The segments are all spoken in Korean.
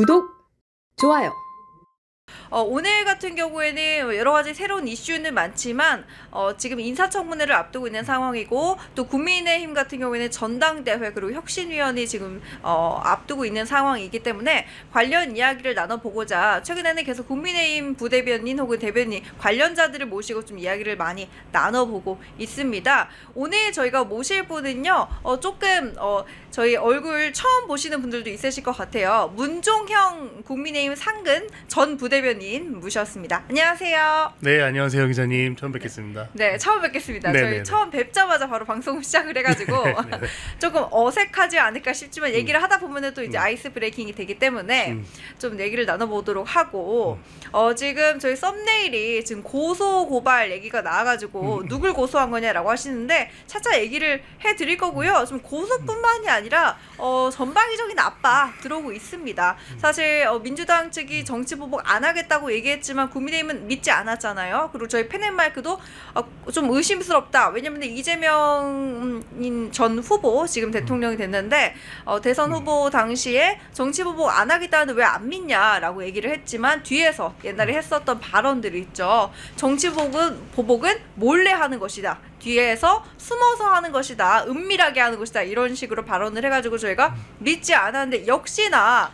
구독, 좋아요. 오늘 같은 경우에는 여러 가지 새로운 이슈는 많지만 지금 인사청문회를 앞두고 있는 상황이고, 또 국민의힘 같은 경우에는 전당대회 그리고 혁신위원회 지금 앞두고 있는 상황이기 때문에 관련 이야기를 나눠보고자 최근에는 계속 국민의힘 부대변인 혹은 대변인 관련자들을 모시고 좀 이야기를 많이 나눠보고 있습니다. 오늘 저희가 모실 분은요, 조금 저희 얼굴 처음 보시는 분들도 있으실 것 같아요. 문종형 국민의힘 상근 전 부대변인 모셨습니다. 안녕하세요. 네, 안녕하세요 기자님. 처음 뵙겠습니다. 네, 처음 뵙겠습니다. 네네네. 저희 처음 뵙자마자 바로 방송을 시작을 해가지고 조금 어색하지 않을까 싶지만 얘기를 하다 보면은 또 이제 아이스 브레이킹이 되기 때문에 좀 얘기를 나눠보도록 하고, 지금 저희 썸네일이 지금 고소 고발 얘기가 나와가지고 누굴 고소한 거냐라고 하시는데 차차 얘기를 해드릴 거고요. 좀 고소뿐만이 아니라 전방위적인 압박 들어오고 있습니다. 사실 민주당 측이 정치 보복 안 하겠다고 얘기했지만 국민의힘은 믿지 않았잖아요. 그리고 저희 팬앤마이크도 좀 의심스럽다. 왜냐면 이재명 전 후보 지금 대통령이 됐는데 대선 후보 당시에 정치 보복 안 하겠다는 왜 안 믿냐라고 얘기를 했지만 뒤에서 옛날에 했었던 발언들이 있죠. 정치 보복은 몰래 하는 것이다. 뒤에서 숨어서 하는 것이다. 은밀하게 하는 것이다. 이런 식으로 발언을 해가지고 저희가 믿지 않았는데, 역시나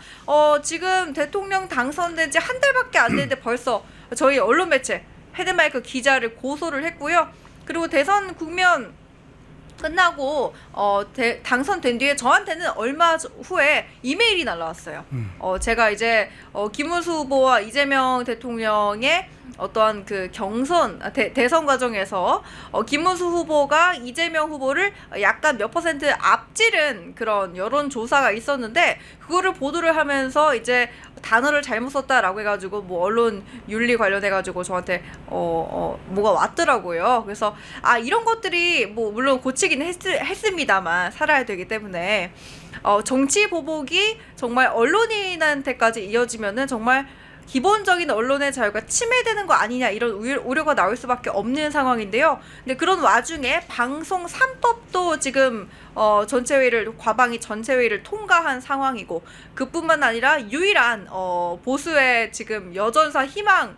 지금 대통령 당선된 지 한 달밖에 안 됐는데 벌써 저희 언론 매체 헤드마이크 기자를 고소를 했고요. 그리고 대선 국면 끝나고 당선된 뒤에 저한테는 얼마 후에 이메일이 날라왔어요. 제가 이제 김문수 후보와 이재명 대통령의 어떠한 그 경선 대선 과정에서 김문수 후보가 이재명 후보를 약간 몇 퍼센트 앞지른 그런 여론 조사가 있었는데, 그거를 보도를 하면서 이제 단어를 잘못 썼다라고 해가지고 뭐 언론 윤리 관련해가지고 저한테 뭐가 왔더라고요. 그래서 이런 것들이 뭐 물론 고치기는 했습니다만 살아야 되기 때문에 정치 보복이 정말 언론인한테까지 이어지면은 정말 기본적인 언론의 자유가 침해되는 거 아니냐, 이런 우려가 나올 수밖에 없는 상황인데요. 근데 그런 와중에 방송 3법도 지금 과방위 전체회의를 통과한 상황이고, 그뿐만 아니라 유일한 보수의 지금 여전사 희망,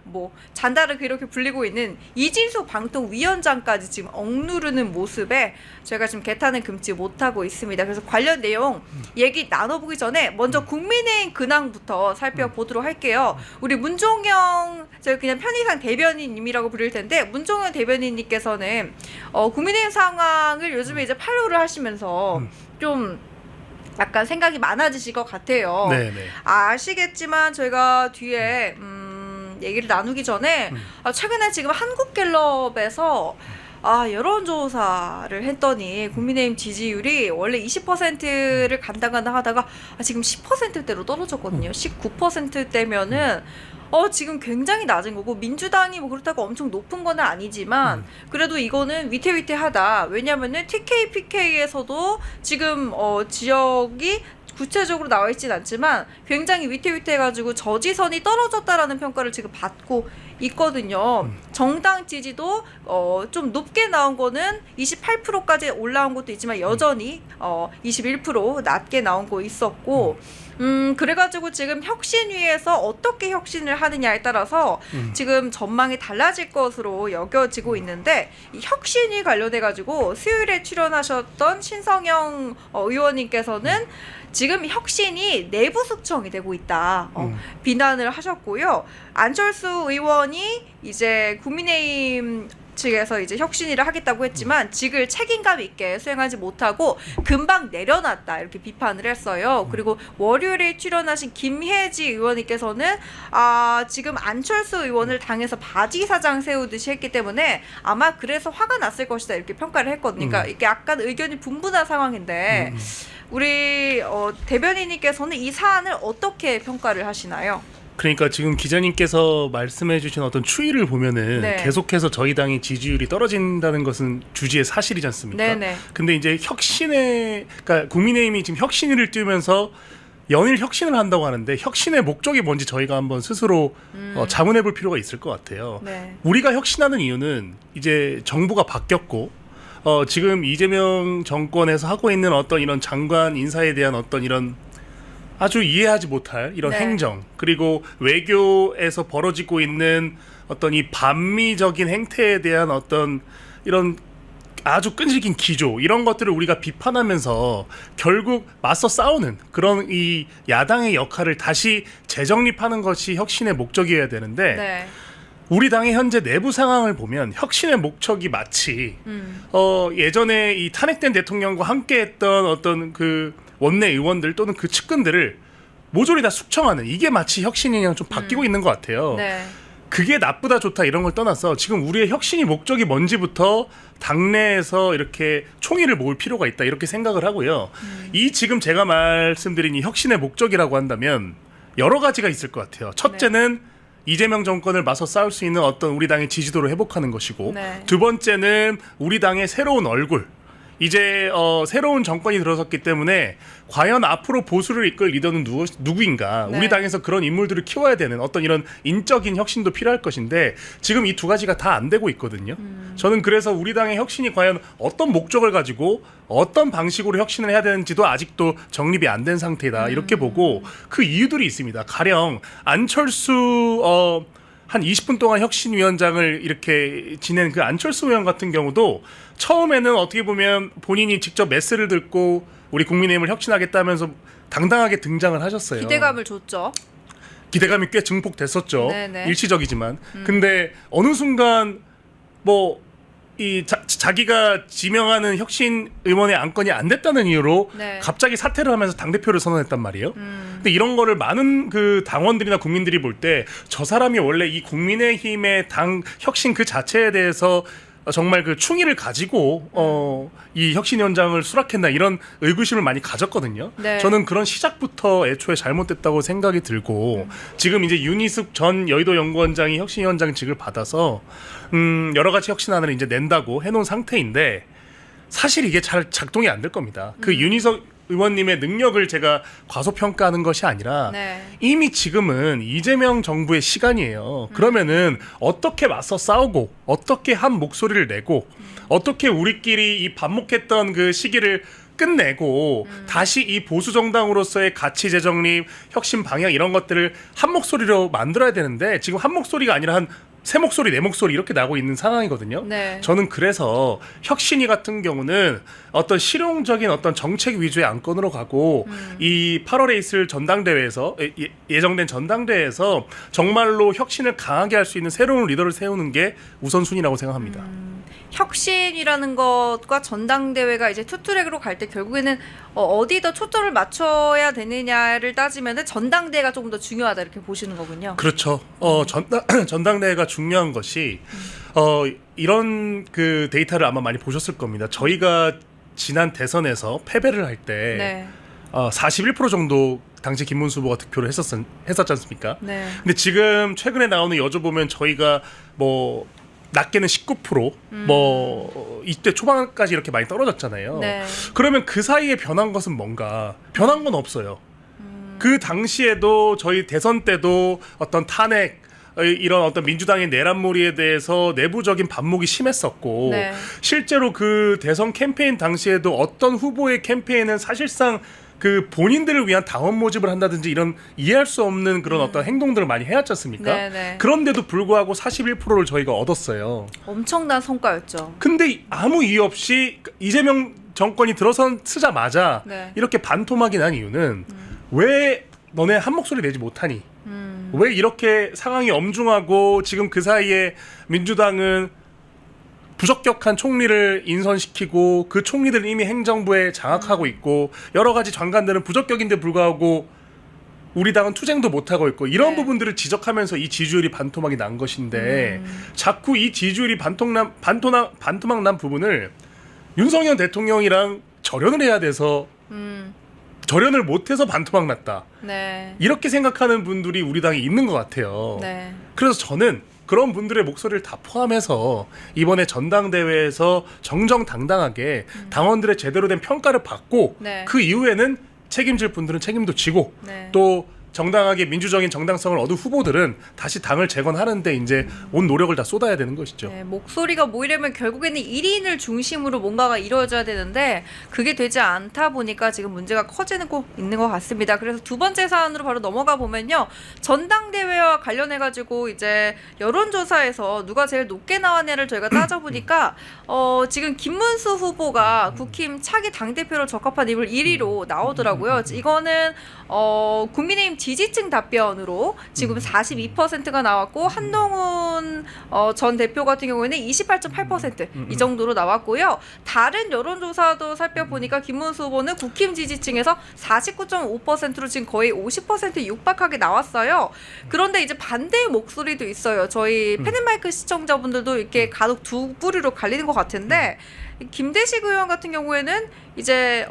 잔다르크 이렇게 불리고 있는 이진수 방통위원장까지 지금 억누르는 모습에 저희가 지금 개탄을 금치 못하고 있습니다. 그래서 관련 내용 얘기 나눠보기 전에 먼저 국민의힘 근황부터 살펴보도록 할게요. 우리 문종형, 저희 그냥 편의상 대변인님이라고 부를 텐데, 문종형 대변인님께서는 국민의힘 상황을 요즘에 이제 팔로우를 하시면서 좀 약간 생각이 많아지실 것 같아요. 네네. 아시겠지만 저희가 뒤에 얘기를 나누기 전에 최근에 지금 한국갤럽에서 여론조사를 했더니 국민의힘 지지율이 원래 20%를 간당간당 하다가 지금 10%대로 떨어졌거든요. 19%대면은 지금 굉장히 낮은 거고, 민주당이 뭐 그렇다고 엄청 높은 건 아니지만 그래도 이거는 위태위태하다. 왜냐면은 TK, PK에서도 지금 지역이 구체적으로 나와 있진 않지만 굉장히 위태위태해가지고 저지선이 떨어졌다라는 평가를 지금 받고 있거든요. 정당 지지도 좀 높게 나온 거는 28%까지 올라온 것도 있지만 여전히 21% 낮게 나온 거 있었고, 그래가지고 지금 혁신위에서 어떻게 혁신을 하느냐에 따라서 지금 전망이 달라질 것으로 여겨지고 있는데, 이 혁신위 관련해가지고 수요일에 출연하셨던 신성영 의원님께서는 지금 혁신이 내부 숙청이 되고 있다, 비난을 하셨고요. 안철수 의원이 이제 국민의힘 측에서 이제 혁신위를 하겠다고 했지만 직을 책임감 있게 수행하지 못하고 금방 내려놨다, 이렇게 비판을 했어요. 그리고 월요일에 출연하신 김혜지 의원님께서는 지금 안철수 의원을 당에서 바지 사장 세우듯이 했기 때문에 아마 그래서 화가 났을 것이다, 이렇게 평가를 했거든요. 그러니까 이게 약간 의견이 분분한 상황인데 우리 대변인님께서는 이 사안을 어떻게 평가를 하시나요? 그러니까 지금 기자님께서 말씀해주신 어떤 추이를 보면은 네. 계속해서 저희 당의 지지율이 떨어진다는 것은 주지의 사실이지 않습니까? 네네. 근데 이제 그러니까 국민의힘이 지금 혁신을 띄우면서 연일 혁신을 한다고 하는데, 혁신의 목적이 뭔지 저희가 한번 스스로 자문해 볼 필요가 있을 것 같아요. 네. 우리가 혁신하는 이유는 이제 정부가 바뀌었고, 지금 이재명 정권에서 하고 있는 어떤 이런 장관 인사에 대한 어떤 이런 아주 이해하지 못할 이런 네. 행정, 그리고 외교에서 벌어지고 있는 어떤 이 반미적인 행태에 대한 어떤 이런 아주 끈질긴 기조, 이런 것들을 우리가 비판하면서 결국 맞서 싸우는 그런 이 야당의 역할을 다시 재정립하는 것이 혁신의 목적이어야 되는데 네. 우리 당의 현재 내부 상황을 보면 혁신의 목적이 마치 예전에 이 탄핵된 대통령과 함께했던 어떤 그 원내 의원들 또는 그 측근들을 모조리 다 숙청하는, 이게 마치 혁신이랑 좀 바뀌고 있는 것 같아요. 네. 그게 나쁘다 좋다 이런 걸 떠나서 지금 우리의 혁신이 목적이 뭔지부터 당내에서 이렇게 총의를 모을 필요가 있다, 이렇게 생각을 하고요. 이 지금 제가 말씀드린 이 혁신의 목적이라고 한다면 여러 가지가 있을 것 같아요. 첫째는 이재명 정권을 맞서 싸울 수 있는 어떤 우리 당의 지지도를 회복하는 것이고, 네. 두 번째는 우리 당의 새로운 얼굴, 이제 새로운 정권이 들어섰기 때문에 과연 앞으로 보수를 이끌 리더는 누구인가, 네. 우리 당에서 그런 인물들을 키워야 되는 어떤 이런 인적인 혁신도 필요할 것인데 지금 이 두 가지가 다 안 되고 있거든요. 저는 그래서 우리 당의 혁신이 과연 어떤 목적을 가지고 어떤 방식으로 혁신을 해야 되는지도 아직도 정립이 안 된 상태다, 이렇게 보고, 그 이유들이 있습니다. 가령 안철수 한 20분 동안 혁신위원장을 이렇게 지낸 그 안철수 의원 같은 경우도 처음에는 어떻게 보면 본인이 직접 메스를 듣고 우리 국민의힘을 혁신하겠다면서 당당하게 등장을 하셨어요. 기대감을 줬죠. 기대감이 꽤 증폭됐었죠. 네네. 일시적이지만. 근데 어느 순간 뭐 이 자기가 지명하는 혁신 의원의 안건이 안 됐다는 이유로 네. 갑자기 사퇴를 하면서 당대표를 선언했단 말이에요. 근데 이런 거를 많은 그 당원들이나 국민들이 볼 때 저 사람이 원래 이 국민의힘의 당 혁신 그 자체에 대해서 정말 그 충의를 가지고 이 혁신위원장을 수락했나, 이런 의구심을 많이 가졌거든요. 네. 저는 그런 시작부터 애초에 잘못됐다고 생각이 들고, 지금 이제 윤희숙 전 여의도 연구원장이 혁신위원장직을 받아서 여러 가지 혁신안을 이제 낸다고 해놓은 상태인데 사실 이게 잘 작동이 안 될 겁니다. 그 윤희숙 의원님의 능력을 제가 과소평가하는 것이 아니라 네. 이미 지금은 이재명 정부의 시간이에요. 그러면은 어떻게 맞서 싸우고 어떻게 한 목소리를 내고 어떻게 우리끼리 이 반목했던 그 시기를 끝내고 다시 이 보수 정당으로서의 가치 재정립, 혁신 방향, 이런 것들을 한 목소리로 만들어야 되는데 지금 한 목소리가 아니라 한 세 목소리, 네 목소리 이렇게 나고 있는 상황이거든요. 네. 저는 그래서 혁신위 같은 경우는 어떤 실용적인 어떤 정책 위주의 안건으로 가고 이 8월에 있을 전당대회에서 예정된 전당대회에서 정말로 혁신을 강하게 할 수 있는 새로운 리더를 세우는 게 우선순위라고 생각합니다. 혁신이라는 것과 전당대회가 이제 투트랙으로 갈 때 결국에는 어디 더 초점을 맞춰야 되느냐를 따지면은 전당대회가 조금 더 중요하다, 이렇게 보시는 거군요. 그렇죠. 전당대회가 중요한 것이 이런 그 데이터를 아마 많이 보셨을 겁니다. 저희가 지난 대선에서 패배를 할 때 네. 41% 정도 당시 김문수 후보가 득표를 했었지 않습니까? 네. 근데 지금 최근에 나오는 여조 보면 저희가 뭐 낮게는 19%, 뭐 20대 초반까지 이렇게 많이 떨어졌잖아요. 네. 그러면 그 사이에 변한 것은 뭔가? 변한 건 없어요. 그 당시에도 저희 대선 때도 어떤 탄핵, 이런 어떤 민주당의 내란몰이에 대해서 내부적인 반목이 심했었고, 네. 실제로 그 대선 캠페인 당시에도 어떤 후보의 캠페인은 사실상 그 본인들을 위한 당원 모집을 한다든지 이런 이해할 수 없는 그런 어떤 행동들을 많이 해왔지 않습니까? 네네. 그런데도 불구하고 41%를 저희가 얻었어요. 엄청난 성과였죠. 근데 아무 이유 없이 이재명 정권이 들어서자마자 네. 이렇게 반토막이 난 이유는 왜 너네 한 목소리 내지 못하니? 왜 이렇게 상황이 엄중하고 지금 그 사이에 민주당은 부적격한 총리를 인선시키고 그 총리들은 이미 행정부에 장악하고 있고 여러 가지 장관들은 부적격인데 불구하고 우리 당은 투쟁도 못하고 있고, 이런 네. 부분들을 지적하면서 이 지지율이 반토막이 난 것인데 자꾸 이 지지율이 반토막 난 부분을 윤석열 대통령이랑 절연을 해야 돼서 절연을 못해서 반토막 났다, 네. 이렇게 생각하는 분들이 우리 당에 있는 것 같아요. 네. 그래서 저는 그런 분들의 목소리를 다 포함해서 이번에 전당대회에서 정정당당하게 당원들의 제대로 된 평가를 받고 네. 그 이후에는 책임질 분들은 책임도 지고 네. 또 정당하게 민주적인 정당성을 얻은 후보들은 다시 당을 재건하는데 이제 온 노력을 다 쏟아야 되는 것이죠. 네, 목소리가 모이려면 결국에는 1인을 중심으로 뭔가가 이루어져야 되는데 그게 되지 않다 보니까 지금 문제가 커지고 있는 것 같습니다. 그래서 두 번째 사안으로 바로 넘어가 보면요. 전당대회와 관련해가지고 이제 여론조사에서 누가 제일 높게 나왔냐를 저희가 따져보니까 지금 김문수 후보가 국힘 차기 당대표로 적합한 인물 1위로 나오더라고요. 이거는 국민의힘 지지층 답변으로 지금 42%가 나왔고 한동훈 전 대표 같은 경우에는 28.8% 이 정도로 나왔고요. 다른 여론조사도 살펴보니까 김문수 후보는 국힘 지지층에서 49.5%로 지금 거의 50% 육박하게 나왔어요. 그런데 이제 반대의 목소리도 있어요. 저희 펜앤마이크 시청자분들도 이렇게 간혹 두 부류로 갈리는 것 같은데 김대식 의원 같은 경우에는 이제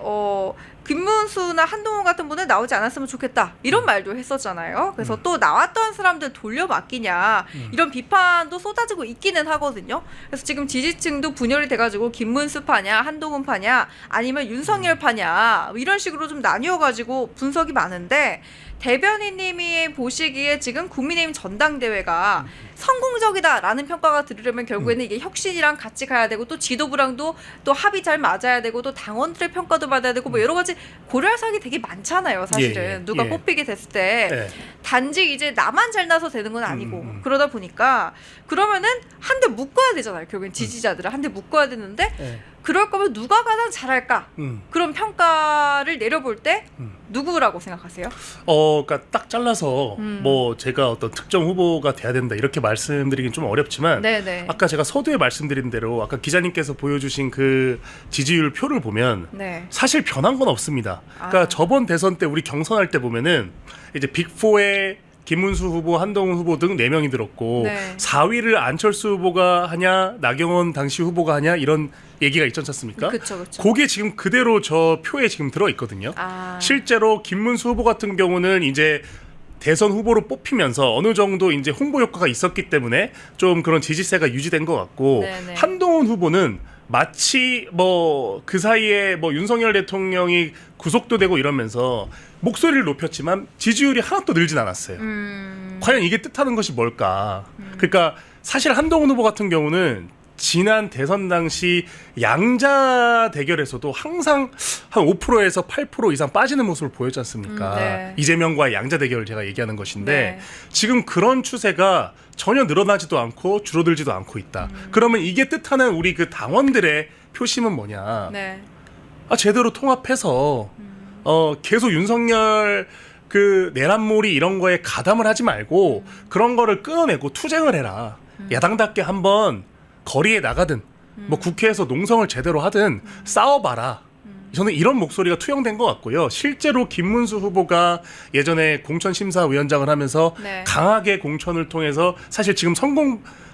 김문수나 한동훈 같은 분은 나오지 않았으면 좋겠다 이런 말도 했었잖아요. 그래서 또 나왔던 사람들 돌려막기냐 이런 비판도 쏟아지고 있기는 하거든요. 그래서 지금 지지층도 분열이 돼가지고 김문수 파냐 한동훈 파냐 아니면 윤석열 파냐 이런 식으로 좀 나뉘어가지고 분석이 많은데 대변인님이 보시기에 지금 국민의힘 전당대회가 성공적이다라는 평가가 들으려면 결국에는 이게 혁신이랑 같이 가야 되고 또 지도부랑도 또 합이 잘 맞아야 되고 또 당원들의 평가도 받아야 되고 뭐 여러 가지 고려할 사항이 되게 많잖아요. 사실은 누가 뽑히게 됐을 때 단지 이제 나만 잘나서 되는 건 아니고 그러다 보니까 그러면은 한 대 묶어야 되잖아요. 결국엔 지지자들을 한 대 묶어야 되는데 그럴 거면 누가 가장 잘할까? 그런 평가를 내려볼 때 누구라고 생각하세요? 그러니까 딱 잘라서 뭐 제가 어떤 특정 후보가 돼야 된다 이렇게 말씀드리긴 좀 어렵지만 네네. 아까 제가 서두에 말씀드린 대로 아까 기자님께서 보여주신 그 지지율 표를 보면 네. 사실 변한 건 없습니다. 그러니까 저번 대선 때 우리 경선할 때 보면은 이제 빅4에 김문수 후보, 한동훈 후보 등 4명이 들었고 네. 4위를 안철수 후보가 하냐 나경원 당시 후보가 하냐 이런 얘기가 있지 않습니까? 그쵸. 그게 지금 그대로 저 표에 지금 들어있거든요. 실제로 김문수 후보 같은 경우는 이제 대선 후보로 뽑히면서 어느 정도 이제 홍보 효과가 있었기 때문에 좀 그런 지지세가 유지된 것 같고 네네. 한동훈 후보는 마치 뭐 그 사이에 뭐 윤석열 대통령이 구속도 되고 이러면서 목소리를 높였지만 지지율이 하나도 늘진 않았어요. 과연 이게 뜻하는 것이 뭘까? 그러니까 사실 한동훈 후보 같은 경우는 지난 대선 당시 양자 대결에서도 항상 한 5%에서 8% 이상 빠지는 모습을 보였지 않습니까? 네. 이재명과의 양자 대결을 제가 얘기하는 것인데 네. 지금 그런 추세가 전혀 늘어나지도 않고 줄어들지도 않고 있다. 그러면 이게 뜻하는 우리 그 당원들의 표심은 뭐냐? 네. 제대로 통합해서 계속 윤석열 그 내란몰이 이런 거에 가담을 하지 말고 그런 거를 끊어내고 투쟁을 해라. 야당답게 한번 거리에 나가든 뭐 국회에서 농성을 제대로 하든 싸워봐라. 저는 이런 목소리가 투영된 것 같고요. 실제로 김문수 후보가 예전에 공천심사위원장을 하면서 네. 강하게 공천을 통해서 사실 지금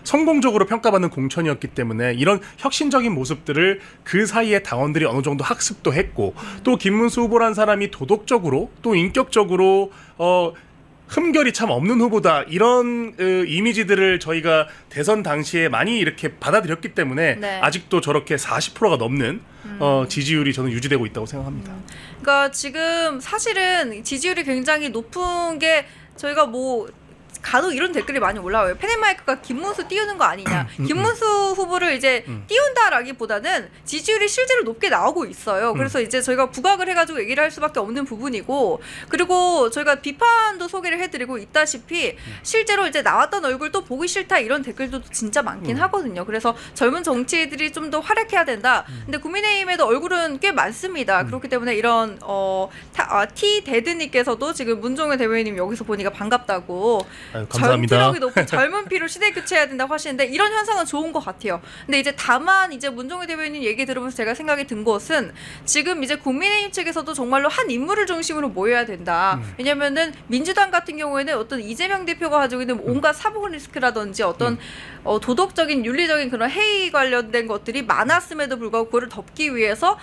성공적으로 평가받는 공천이었기 때문에 이런 혁신적인 모습들을 그 사이에 당원들이 어느 정도 학습도 했고 또 김문수 후보란 사람이 도덕적으로 또 인격적으로 흠결이 참 없는 후보다 이런 이미지들을 저희가 대선 당시에 많이 이렇게 받아들였기 때문에 네. 아직도 저렇게 40%가 넘는 지지율이 저는 유지되고 있다고 생각합니다. 그러니까 지금 사실은 지지율이 굉장히 높은 게 저희가 뭐 간혹 이런 댓글이 많이 올라와요. 펜앤마이크가 김문수 띄우는 거 아니냐. 김문수 후보를 이제 띄운다라기보다는 지지율이 실제로 높게 나오고 있어요. 그래서 이제 저희가 부각을 해가지고 얘기를 할 수밖에 없는 부분이고 그리고 저희가 비판도 소개를 해드리고 있다시피 실제로 이제 나왔던 얼굴 또 보기 싫다 이런 댓글도 진짜 많긴 하거든요. 그래서 젊은 정치인들이 좀 더 활약해야 된다. 근데 국민의힘에도 얼굴은 꽤 많습니다. 그렇기 때문에 이런 T데드님께서도 지금 문종현 대변인님 여기서 보니까 반갑다고 감사합니다. 전투력이 높은 젊은 피로 시대 교체해야 된다고 하시는데 이런 현상은 좋은 것 같아요. 근데 이제 다만 이제 문종현 대변인 얘기 들으면서 제가 생각이 든 것은 지금 이제 국민의힘 측에서도 정말로 한 인물을 중심으로 모여야 된다. 왜냐면은 민주당 같은 경우에는 어떤 이재명 대표가 가지고 있는 온갖 사법 리스크라든지 어떤 도덕적인 윤리적인 그런 해이 관련된 것들이 많았음에도 불구하고 그거를 덮기 위해서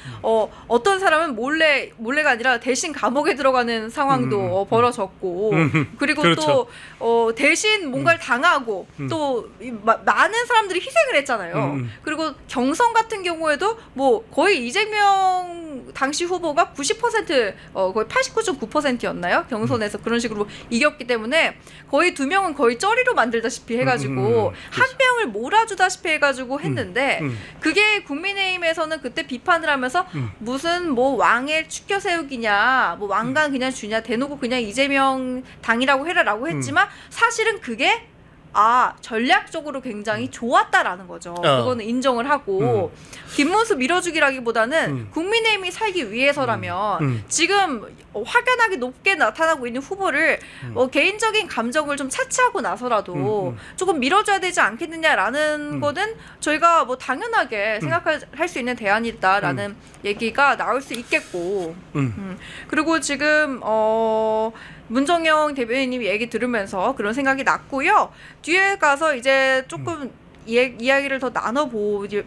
어떤 사람은 몰래가 아니라 대신 감옥에 들어가는 상황도 벌어졌고 그리고 그렇죠. 또 대신 뭔가를 당하고 또 많은 사람들이 희생을 했잖아요. 그리고 경선 같은 경우에도 뭐 거의 이재명 당시 후보가 90% 거의 89.9%였나요? 경선에서 그런 식으로 이겼기 때문에 거의 두 명은 거의 쩌리로 만들다시피 해가지고 한 명을 몰아주다시피 해가지고 했는데 그게 국민의힘에서는 그때 비판을 하면서 무슨 뭐 왕의 축켜 세우기냐, 뭐 왕관 그냥 주냐, 대놓고 그냥 이재명 당이라고 해라라고 했지만 사실은 그게 전략적으로 굉장히 좋았다라는 거죠. 그거는 인정을 하고 뒷모습 밀어주기라기보다는 국민의힘이 살기 위해서라면 지금 확연하게 높게 나타나고 있는 후보를 개인적인 감정을 좀 차치하고 나서라도 조금 밀어줘야 되지 않겠느냐라는 거는 저희가 뭐 당연하게 생각할 수 있는 대안이다라는 얘기가 나올 수 있겠고 그리고 지금 문정영 대변인님 얘기 들으면서 그런 생각이 났고요. 뒤에 가서 이제 조금 이야기를 더 나눠보면은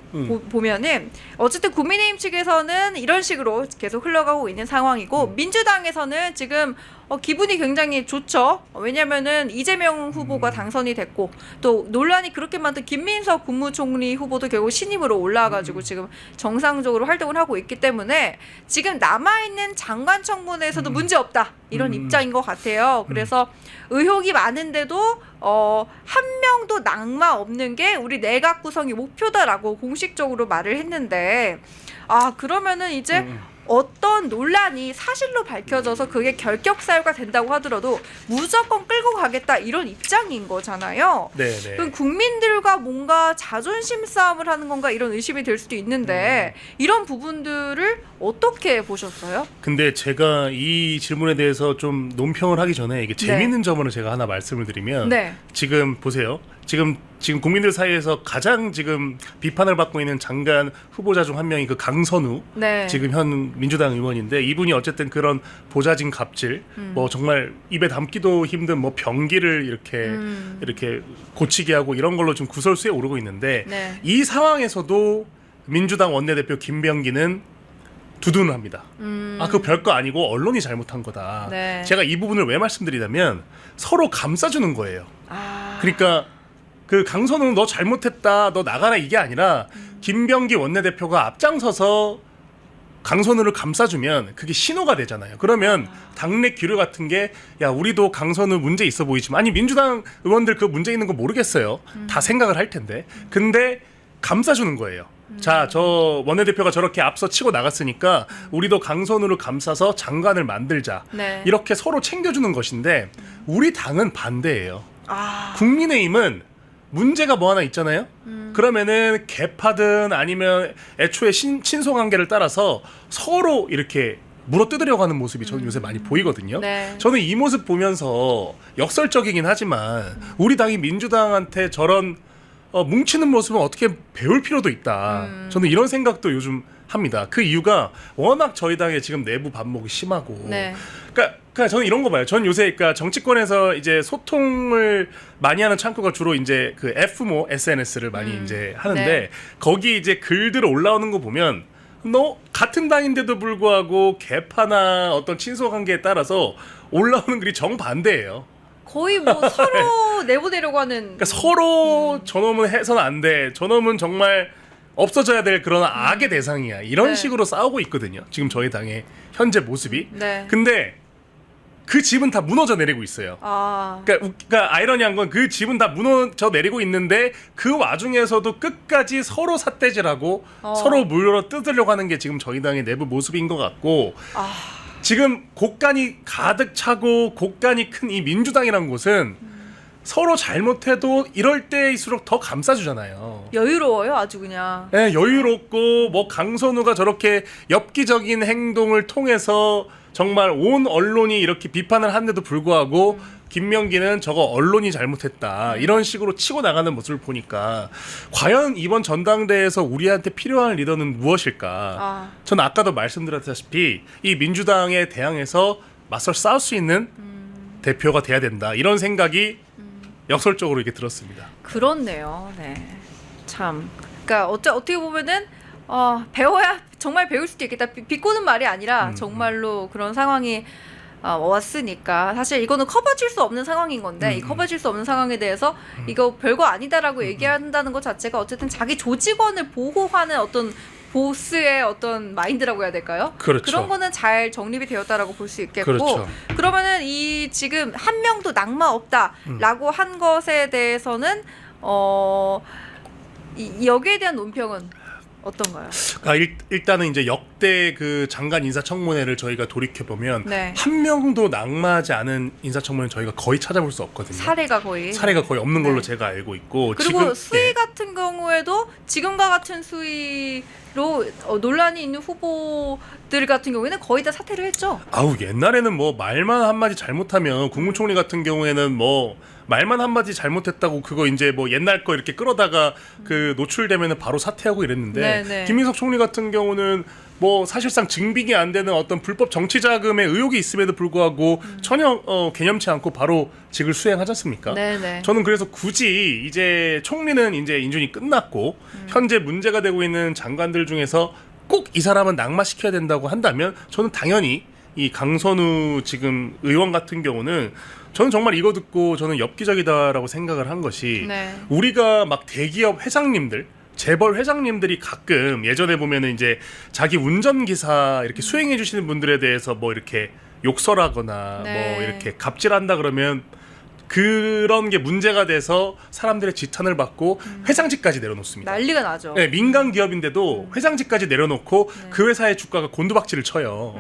어쨌든 국민의힘 측에서는 이런 식으로 계속 흘러가고 있는 상황이고 민주당에서는 지금 기분이 굉장히 좋죠. 왜냐면은 이재명 후보가 당선이 됐고 또 논란이 그렇게 많던 김민석 국무총리 후보도 결국 신임으로 올라와가지고 지금 정상적으로 활동을 하고 있기 때문에 지금 남아있는 장관 청문회에서도 문제 없다 이런 입장인 것 같아요. 그래서 의혹이 많은데도 한 명도 낙마 없는 게 우리 내각 구성이 목표다라고 공식적으로 말을 했는데 그러면은 이제 어떤 논란이 사실로 밝혀져서 그게 결격 사유가 된다고 하더라도 무조건 끌고 가겠다 이런 입장인 거잖아요. 네네. 그럼 국민들과 뭔가 자존심 싸움을 하는 건가 이런 의심이 들 수도 있는데 이런 부분들을 어떻게 보셨어요? 근데 제가 이 질문에 대해서 좀 논평을 하기 전에 이게 재밌는 점을 제가 하나 말씀을 드리면 지금 보세요. 지금 국민들 사이에서 가장 지금 비판을 받고 있는 장관 후보자 중 한 명이 그 강선우 지금 현 민주당 의원인데 이분이 어쨌든 그런 보좌진 갑질 뭐 정말 입에 담기도 힘든 뭐 병기를 이렇게 고치게 하고 이런 걸로 좀 구설수에 오르고 있는데 이 상황에서도 민주당 원내대표 김병기는 두둔합니다. 그거 별거 아니고 언론이 잘못한 거다. 제가 이 부분을 왜 말씀드리냐면 서로 감싸주는 거예요. 그러니까 그 강선우는 너 잘못했다, 너 나가라 이게 아니라 김병기 원내대표가 앞장서서 강선우를 감싸주면 그게 신호가 되잖아요. 그러면 당내 기류 같은 게 야 우리도 강선우 문제 있어 보이지만 아니 민주당 의원들 그 문제 있는 거 모르겠어요. 다 생각을 할 텐데 근데 감싸주는 거예요. 자, 저 원내대표가 저렇게 앞서 치고 나갔으니까 우리도 강선우를 감싸서 장관을 만들자. 이렇게 서로 챙겨주는 것인데 우리 당은 반대예요. 국민의힘은 문제가 뭐 하나 있잖아요. 그러면은 개파든 아니면 애초에 친소관계를 따라서 서로 이렇게 물어뜯으려고 하는 모습이 저는 요새 많이 보이거든요. 저는 이 모습 보면서 역설적이긴 하지만 우리 당이 민주당한테 저런 뭉치는 모습은 어떻게 배울 필요도 있다. 저는 이런 생각도 요즘 합니다. 그 이유가 워낙 저희 당의 지금 내부 반목이 심하고 그러니까 저는 이런 거 봐요. 전 요새 그러니까 정치권에서 이제 소통을 많이 하는 창구가 주로 이제 그 F모 SNS를 많이 이제 하는데 거기 이제 글들 올라오는 거 보면 너 같은 당인데도 불구하고 개파나 어떤 친소 관계에 따라서 올라오는 글이 정반대예요. 거의 뭐 서로 내보내려고 하는. 그러니까 서로 저놈은 해서는 안 돼. 저놈은 정말 없어져야 될 그런 악의 대상이야. 이런 식으로 싸우고 있거든요. 지금 저희 당의 현재 모습이. 근데 그 집은 다 무너져 내리고 있어요. 그러니까 아이러니한 건 그 집은 다 무너져 내리고 있는데 그 와중에서도 끝까지 서로 삿대질하고 서로 물러 뜯으려고 하는 게 지금 저희 당의 내부 모습인 것 같고 지금 곡간이 가득 차고 곡간이 큰 이 민주당이라는 곳은 서로 잘못해도 이럴 때일수록 더 감싸주잖아요. 여유로워요, 아주 그냥. 여유롭고 뭐 강선우가 저렇게 엽기적인 행동을 통해서 정말 온 언론이 이렇게 비판을 하는데도 불구하고 김명기는 저거 언론이 잘못했다 이런 식으로 치고 나가는 모습을 보니까 과연 이번 전당대회에서 우리한테 필요한 리더는 무엇일까? 저는 아까도 말씀드렸다시피 이 민주당에 대항해서 맞설 싸울 수 있는 대표가 돼야 된다 이런 생각이 역설적으로 이렇게 들었습니다. 그렇네요. 참. 그러니까 어떻게 보면은 배워야 정말 배울 수도 있겠다. 비꼬는 말이 아니라 정말로 그런 상황이 왔으니까 사실 이거는 커버질 수 없는 상황인 건데 이 커버질 수 없는 상황에 대해서 이거 별거 아니다라고 얘기한다는 것 자체가 어쨌든 자기 조직원을 보호하는 어떤 보스의 어떤 마인드라고 해야 될까요? 그렇죠. 그런 거는 잘 정립이 되었다라고 볼 수 있겠고 그렇죠. 그러면은 이 지금 한 명도 낙마 없다라고 한 것에 대해서는 여기에 대한 논평은 어떤가요? 일단은 이제 역대 그 장관 인사청문회를 저희가 돌이켜 보면 네. 한 명도 낙마하지 않은 인사청문회는 저희가 거의 찾아볼 수 없거든요. 사례가 거의 없는 걸로 네. 제가 알고 있고 그리고 지금, 수위 예. 같은 경우에도 지금과 같은 수위로 논란이 있는 후보들 같은 경우에는 거의 다 사퇴를 했죠. 아우 옛날에는 뭐 말만 한마디 잘못하면 국무총리 같은 경우에는 뭐 말만 한마디 잘못했다고 그거 이제 뭐 옛날 거 이렇게 끌어다가 그 노출되면은 바로 사퇴하고 이랬는데 네네. 김민석 총리 같은 경우는 뭐 사실상 증빙이 안 되는 어떤 불법 정치 자금의 의혹이 있음에도 불구하고 전혀 개념치 않고 바로 직을 수행하지 않습니까? 네네. 저는 그래서 굳이 이제 총리는 이제 인준이 끝났고 현재 문제가 되고 있는 장관들 중에서 꼭 이 사람은 낙마시켜야 된다고 한다면 저는 당연히 이 강선우 지금 의원 같은 경우는 저는 정말 이거 듣고 저는 엽기적이다라고 생각을 한 것이 네. 우리가 막 대기업 회장님들 재벌 회장님들이 가끔 예전에 보면은 이제 자기 운전기사 이렇게 수행해 주시는 분들에 대해서 뭐 이렇게 욕설하거나 네. 뭐 이렇게 갑질한다 그러면 그런 게 문제가 돼서 사람들의 지탄을 받고 회장직까지 내려놓습니다. 난리가 나죠. 네, 민간 기업인데도 회장직까지 내려놓고 네. 그 회사의 주가가 곤두박질을 쳐요.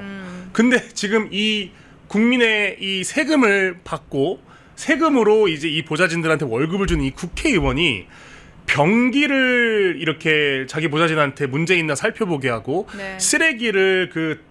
근데 지금 이 국민의 이 세금을 받고 세금으로 이제 이 보좌진들한테 월급을 주는 이 국회의원이 변기를 이렇게 자기 보좌진한테 문제 있나 살펴보게 하고 네. 쓰레기를 그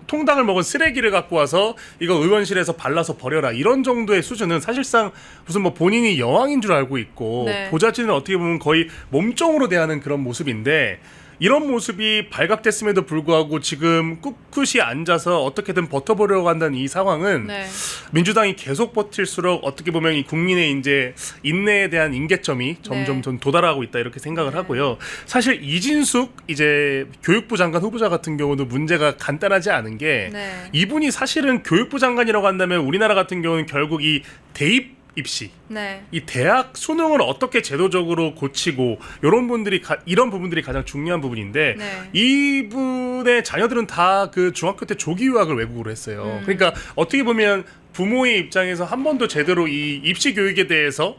통닭을 먹은 쓰레기를 갖고 와서 이거 의원실에서 발라서 버려라 이런 정도의 수준은 사실상 무슨 뭐 본인이 여왕인 줄 알고 있고 네. 보좌진을 어떻게 보면 거의 몸종으로 대하는 그런 모습인데 이런 모습이 발각됐음에도 불구하고 지금 꿋꿋이 앉아서 어떻게든 버텨보려고 한다는 이 상황은 네. 민주당이 계속 버틸수록 어떻게 보면 이 국민의 이제 인내에 대한 임계점이 점점 네. 좀 도달하고 있다 이렇게 생각을 네. 하고요. 사실 이진숙 이제 교육부 장관 후보자 같은 경우도 문제가 간단하지 않은 게 네. 이분이 사실은 교육부 장관이라고 한다면 우리나라 같은 경우는 결국 이 대입 입시 네. 이 대학 수능을 어떻게 제도적으로 고치고 이런 부분들이 가장 중요한 부분인데 네. 이분의 자녀들은 다 그 중학교 때 조기 유학을 외국으로 했어요. 그러니까 어떻게 보면 부모의 입장에서 한 번도 제대로 이 입시 교육에 대해서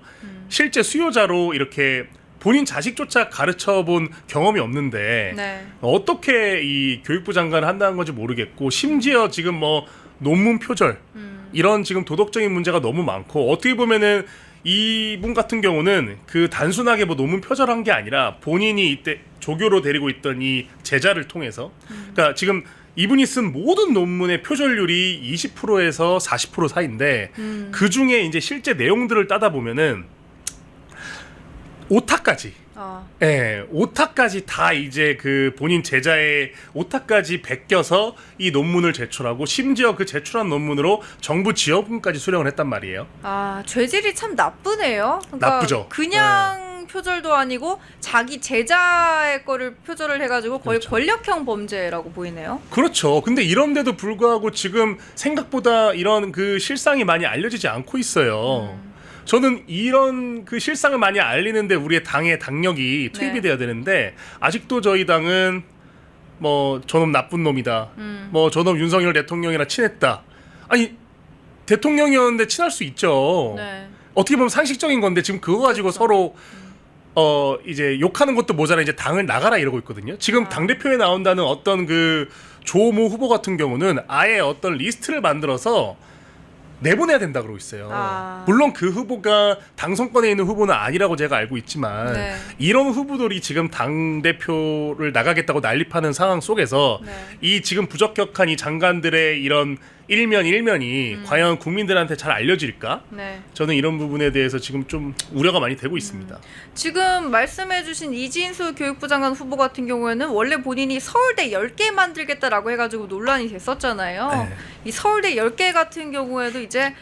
실제 수요자로 이렇게 본인 자식조차 가르쳐 본 경험이 없는데 네. 어떻게 이 교육부 장관을 한다는 건지 모르겠고 심지어 지금 뭐 논문 표절 이런 지금 도덕적인 문제가 너무 많고 어떻게 보면은 이분 같은 경우는 그 단순하게 뭐 논문 표절한 게 아니라 본인이 이때 조교로 데리고 있던 이 제자를 통해서 그러니까 지금 이분이 쓴 모든 논문의 표절률이 20%에서 40% 사이인데 그 중에 이제 실제 내용들을 따다 보면은 오타까지 예, 오타까지 다 이제 그 본인 제자의 오타까지 베껴서 이 논문을 제출하고 심지어 그 제출한 논문으로 정부 지원금까지 수령을 했단 말이에요. 아, 죄질이 참 나쁘네요. 그러니까 나쁘죠. 그냥 표절도 아니고 자기 제자의 거를 표절을 해가지고 거의 그렇죠. 권력형 범죄라고 보이네요. 그렇죠. 근데 이런데도 불구하고 지금 생각보다 이런 그 실상이 많이 알려지지 않고 있어요. 저는 이런 그 실상을 많이 알리는데 우리의 당의 당력이 투입이 네. 돼야 되는데 아직도 저희 당은 뭐 저놈 나쁜 놈이다. 뭐 저놈 윤석열 대통령이랑 친했다. 아니 대통령이었는데 친할 수 있죠. 네. 어떻게 보면 상식적인 건데 지금 그거 가지고 서로 이제 욕하는 것도 모자라 이제 당을 나가라 이러고 있거든요. 지금 당 대표에 나온다는 어떤 그 조모 후보 같은 경우는 아예 어떤 리스트를 만들어서 내보내야 된다 그러고 있어요. 물론 그 후보가 당선권에 있는 후보는 아니라고 제가 알고 있지만 네. 이런 후보들이 지금 당 대표를 나가겠다고 난립하는 상황 속에서 네. 이 지금 부적격한 이 장관들의 이런 일면이 과연 국민들한테 잘 알려질까? 네. 저는 이런 부분에 대해서 지금 좀 우려가 많이 되고 있습니다. 지금 말씀해주신 이진수 교육부 장관 후보 같은 경우에는 원래 본인이 서울대 10개 만들겠다라고 해가지고 논란이 됐었잖아요. 네. 이 서울대 10개 같은 경우에도 이제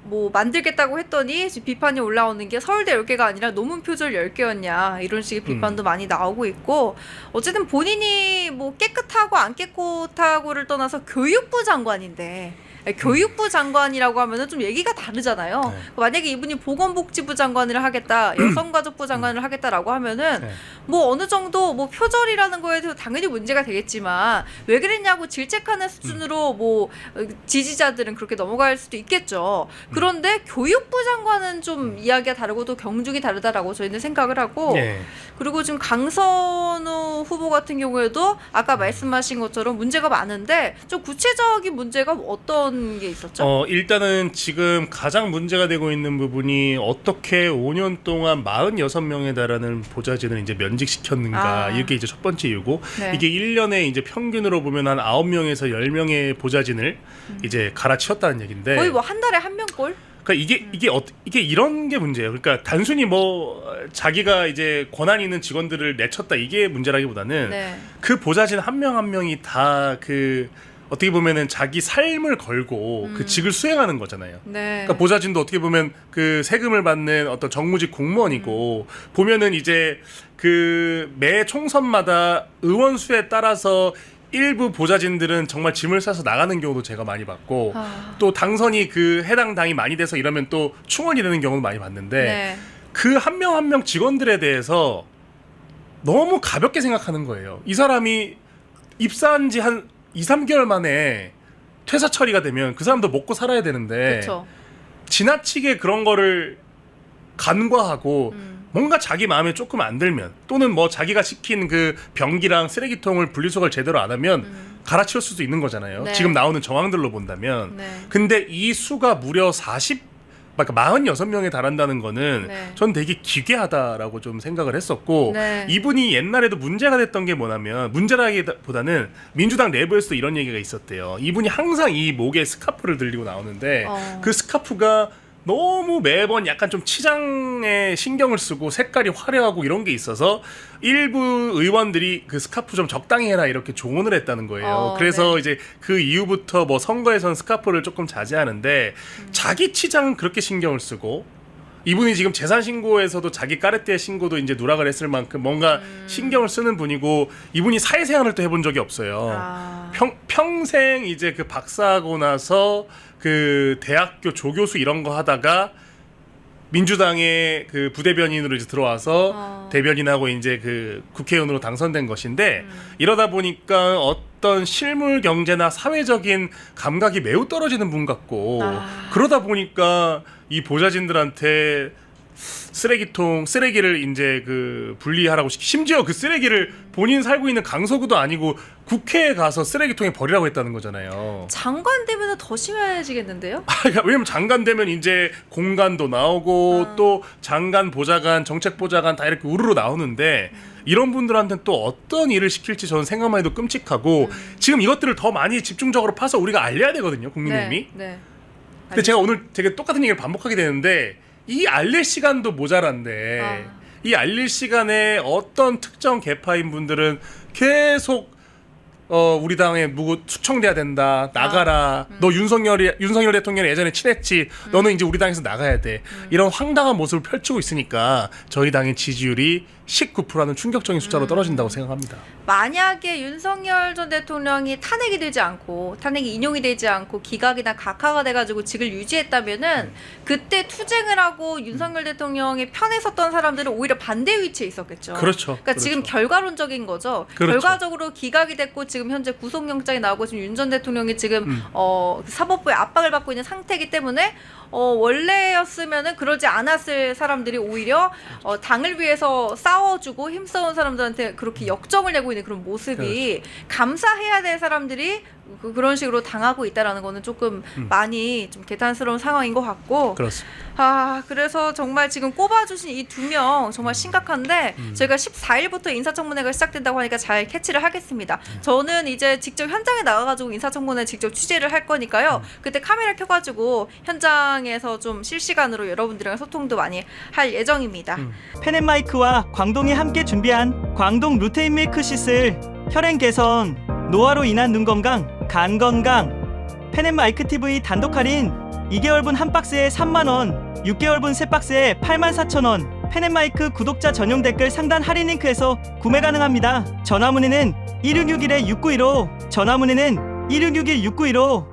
뭐 만들겠다고 했더니 지금 비판이 올라오는 게 서울대 10개가 아니라 논문 표절 10개였냐 이런 식의 비판도 많이 나오고 있고 어쨌든 본인이 뭐 깨끗하고 안 깨끗하고를 떠나서 교육부 장관인데 교육부 장관이라고 하면은 좀 얘기가 다르잖아요. 네. 만약에 이분이 보건복지부 장관을 하겠다, 여성가족부 장관을 하겠다라고 하면은 네. 뭐 어느 정도 뭐 표절이라는 거에 대해서 당연히 문제가 되겠지만 왜 그랬냐고 질책하는 수준으로 뭐 지지자들은 그렇게 넘어갈 수도 있겠죠. 그런데 교육부 장관은 좀 이야기가 다르고 또 경중이 다르다라고 저희는 생각을 하고 예. 그리고 지금 강선우 후보 같은 경우에도 아까 말씀하신 것처럼 문제가 많은데 좀 구체적인 문제가 어떤 게 있었죠? 일단은 지금 가장 문제가 되고 있는 부분이 어떻게 5년 동안 46명에 달하는 보좌진을 이제 면직시켰는가 이게 이제 첫 번째 이유고 네. 이게 1년에 이제 평균으로 보면 한 9명에서 10명의 보좌진을 이제 갈아치웠다는 얘긴데 거의 뭐 한 달에 한 명꼴? 그러니까 이게 이런 게 문제예요. 그러니까 단순히 뭐 자기가 이제 권한 있는 직원들을 내쳤다 이게 문제라기보다는 네. 그 보좌진 한 명 한 명이 다 그 어떻게 보면은 자기 삶을 걸고 그 직을 수행하는 거잖아요. 네. 그러니까 보좌진도 어떻게 보면 그 세금을 받는 어떤 정무직 공무원이고 보면은 이제 그 매 총선마다 의원 수에 따라서 일부 보좌진들은 정말 짐을 싸서 나가는 경우도 제가 많이 봤고 또 당선이 그 해당 당이 많이 돼서 이러면 또 충원이 되는 경우도 많이 봤는데 네. 그 한 명 한 명 직원들에 대해서 너무 가볍게 생각하는 거예요. 이 사람이 입사한 지 한 2, 3개월 만에 퇴사 처리가 되면 그 사람도 먹고 살아야 되는데 그렇죠. 지나치게 그런 거를 간과하고 뭔가 자기 마음에 조금 안 들면 또는 뭐 자기가 시킨 그 변기랑 쓰레기통을 분리수거를 제대로 안 하면 갈아치울 수도 있는 거잖아요. 네. 지금 나오는 정황들로 본다면. 네. 근데 이 수가 무려 46명에 달한다는 거는 네. 전 되게 기괴하다라고 좀 생각을 했었고 네. 이분이 옛날에도 문제가 됐던 게 뭐냐면 문제라기보다는 민주당 내부에서도 이런 얘기가 있었대요. 이분이 항상 이 목에 스카프를 들고 나오는데 그 스카프가 너무 매번 약간 좀 치장에 신경을 쓰고 색깔이 화려하고 이런 게 있어서 일부 의원들이 그 스카프 좀 적당히 해라 이렇게 조언을 했다는 거예요. 그래서 네. 이제 그 이후부터 뭐 선거에선 스카프를 조금 자제하는데 자기 치장은 그렇게 신경을 쓰고 이분이 지금 재산 신고에서도 자기 까르띠에 신고도 이제 누락을 했을 만큼 뭔가 신경을 쓰는 분이고 이분이 사회생활을 또 해본 적이 없어요. 평생 이제 그 박사하고 나서 그 대학교 조교수 이런 거 하다가 민주당의 그 부대변인으로 이제 들어와서 대변인하고 이제 그 국회의원으로 당선된 것인데 이러다 보니까 어떤 실물 경제나 사회적인 감각이 매우 떨어지는 분 같고 그러다 보니까 이 보좌진들한테 쓰레기를 이제 그 분리하라고 심지어 그 쓰레기를 본인 살고 있는 강서구도 아니고 국회에 가서 쓰레기통에 버리라고 했다는 거잖아요. 장관 되면 더 심해지겠는데요? 그러니까 왜냐면 장관 되면 이제 공관도 나오고 또 장관 보좌관 정책 보좌관 다 이렇게 우르르 나오는데 이런 분들한테는 또 어떤 일을 시킬지 저는 생각만 해도 끔찍하고 지금 이것들을 더 많이 집중적으로 파서 우리가 알려야 되거든요, 국민의힘이. 네. 근데 제가 오늘 되게 똑같은 얘기를 반복하게 되는데 이 알릴 시간도 모자란데 이 알릴 시간에 어떤 특정 계파인 분들은 계속 우리 당에 누구 숙청돼야 된다, 나가라, 너 윤석열 대통령이 예전에 친했지, 너는 이제 우리 당에서 나가야 돼, 이런 황당한 모습을 펼치고 있으니까 저희 당의 지지율이 19%라는 충격적인 숫자로 떨어진다고 생각합니다. 만약에 윤석열 전 대통령이 탄핵이 되지 않고 탄핵이 인용이 되지 않고 기각이나 각하가 돼가지고 직을 유지했다면은 그때 투쟁을 하고 윤석열 대통령의 편에 섰던 사람들은 오히려 반대 위치에 있었겠죠. 그렇죠. 그러니까 지금 결과론적인 거죠. 그렇죠. 결과적으로 기각이 됐고 지금 현재 구속영장이 나오고 지금 윤 전 대통령이 지금 사법부의 압박을 받고 있는 상태이기 때문에 원래였으면은 그러지 않았을 사람들이 오히려 당을 위해서 싸워주고 힘써온 사람들한테 그렇게 역정을 내고 있는 그런 모습이 감사해야 될 사람들이 그런 식으로 당하고 있다라는 거는 조금 많이 좀 개탄스러운 상황인 것 같고. 그렇습니다. 그래서 정말 지금 꼽아주신 이 2명 정말 심각한데 저희가 14일부터 인사청문회가 시작된다고 하니까 잘 캐치를 하겠습니다. 저는 이제 직접 현장에 나가가지고 인사청문회 직접 취재를 할 거니까요. 그때 카메라 켜가지고 현장에서 좀 실시간으로 여러분들이랑 소통도 많이 할 예정입니다. 펜앤마이크와 광동이 함께 준비한 광동 루테인 밀크시슬 혈행 개선, 노화로 인한 눈 건강, 간 건강. 펜앤마이크 TV 단독 할인 2개월분 한 박스에 3만원, 6개월분 세 박스에 84,000원. 펜앤마이크 구독자 전용 댓글 상단 할인 링크에서 구매 가능합니다. 전화 문의는 1661-6915, 전화 문의는 1661-6915.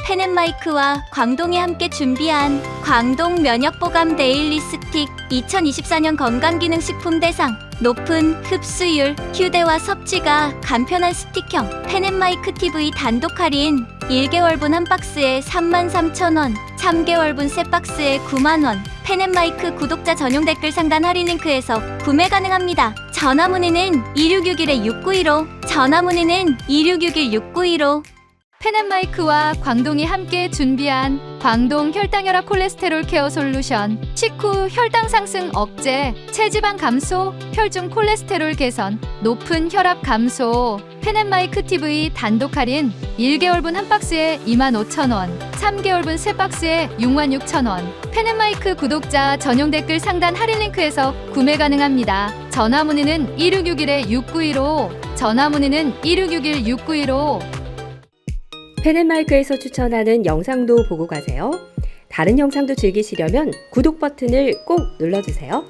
펜앤마이크와 광동이 함께 준비한 광동 면역보감 데일리 스틱 2024년 건강기능식품 대상 높은 흡수율, 휴대와 섭취가 간편한 스틱형 펜앤마이크 TV 단독 할인 1개월분 한 박스에 33,000원, 3개월분 세 박스에 9만원 펜앤마이크 구독자 전용 댓글 상단 할인 링크에서 구매 가능합니다. 전화 문의는 2661-6915, 전화 문의는 2661-6915. 펜앤마이크와 광동이 함께 준비한 광동 혈당혈압 콜레스테롤 케어 솔루션 식후 혈당 상승 억제, 체지방 감소, 혈중 콜레스테롤 개선, 높은 혈압 감소 펜앤마이크 TV 단독 할인 1개월분 한 박스에 25,000원, 3개월분 세 박스에 66,000원 펜앤마이크 구독자 전용 댓글 상단 할인 링크에서 구매 가능합니다. 전화 문의는 2661-6915, 전화 문의는 2661-6915. 펜앤마이크에서 추천하는 영상도 보고 가세요. 다른 영상도 즐기시려면 구독 버튼을 꼭 눌러주세요.